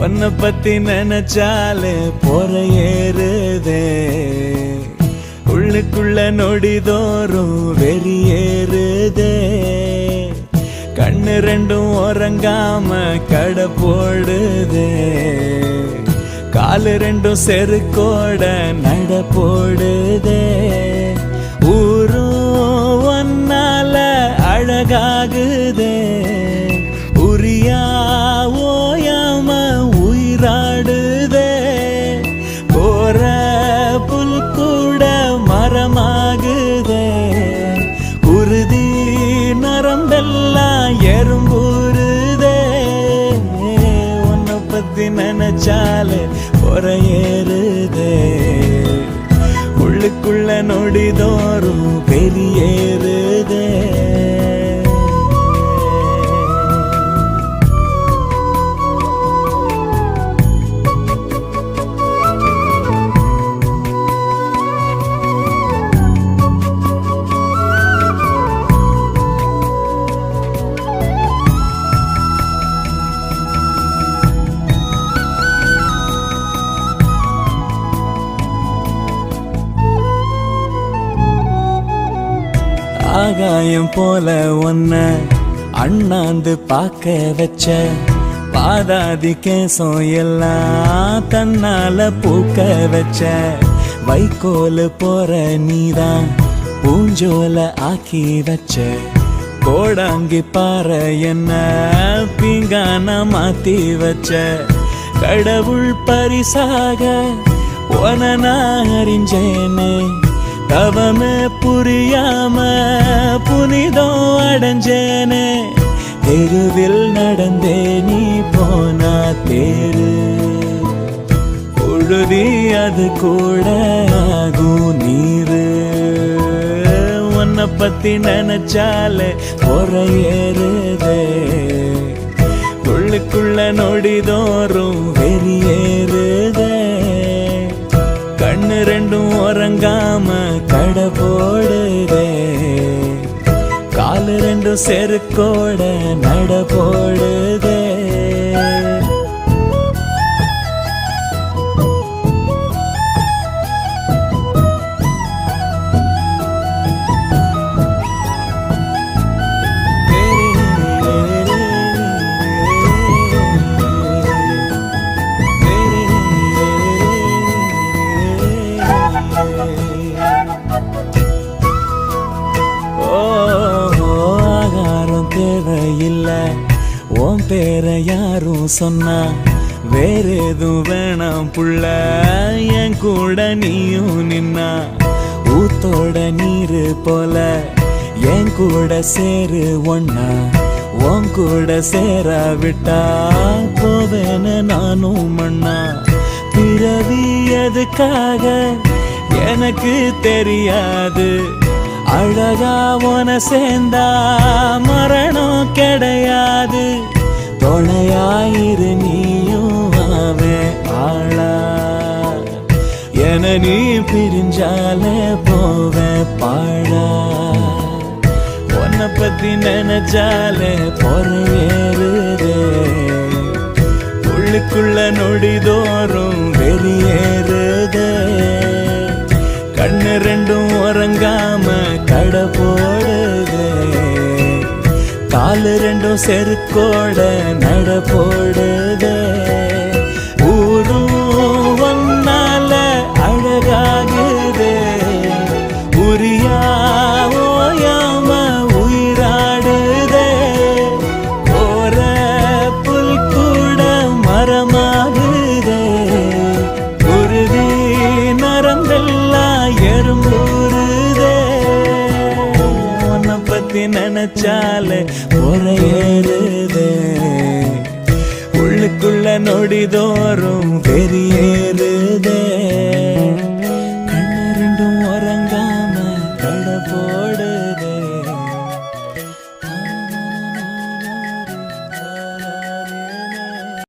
உன்னை பத்தி நினைச்சாலே பொற ஏறுதே, உள்ளுக்குள்ள நொடிதோறும் வெறியேறுதே. கண்ணு ரெண்டும் உறங்காம கடை போடுதே, காலு ரெண்டும் செருக்கோட நட போடுதே. ஊரும் ஒன்னால அழகாகுதே, உரியா ஓயாம உயிராடுதே. போற புல் கூட மரமாகுதே, உறுதி நரம்பெல்லாம் எறும்புறுதே. உன்னை பத்தி நினைச்சாலே பொற ஏறுதே, உள்ளுக்குள்ள நொடிதோறும் வெளியேறுதே. ஆகாயம் போல ஒன்ன அண்ணாந்து பார்க்க வச்ச, பாதாதி கேசம் எல்லாம் தன்னால பூக்க வச்ச. வைக்கோல் போற நீதான் பூஞ்சோல ஆக்கி வச்ச, கோடாங்கி பாறை என்ன பீங்கான மாத்தி வச்ச. கடவுள் பரிசாக உன நான் அறிஞ்சேனே, தவமே புரியாம புனிதம் அடைஞ்சேனே. தெருவில் நடந்தே நீ போனா தேரு, உழுதி அது கூட ஆகும் நீரு. உன்னை பத்தி நினைச்சாலே பொற ஏறுதே, உள்ளுக்குள்ள நொடிதோறும் வெளியேறுதே. கண்ணு ரெண்டும் உறங்காம கடை போடுதே, காலு ரெண்டும் செருக்கோட நட போடுதே. தேவையில்ல உன் பேர யாரும் சொன்னா, வேற எதுவும் வேணாம் புள்ள, என் கூட நீயும் நின்னா. ஊத்தோட நீரு போல என் கூட சேரு ஒன்னா, உன் கூட சேரா விட்டா போவேன நானும் மண்ணா. பிறவி எதுக்காக எனக்கு தெரியாது, அழகா உன சேர்ந்தா மரணம் கிடையாது. துணையாயிரு நீயும் ஆவே ஆளா, என நீ பிரிஞ்சாலே போவே பாழா. உன்னை பத்தி நினைச்சாலே பொற ஏறுதே, உள்ளுக்குள்ள நொடிதோறும் வெளியேறுதே. கண்ணு ரெண்டும் உறங்காம கடை போடுதே, காலு ரெண்டும் செருக்கோட நட போடுதே. ஊரும் ஒன்னால அழகாகுதே, உரியா ஓயாம உயிராடுதே. போற புல் கூட மரமாகுதே, உறுதி நரம்பெல்லாம் எறும்புறுதே. உன்னை பத்தி நினைச்சாலே பொற ஏறுதே, உள்ளுக்குள்ள நொடிதோறும் வெறி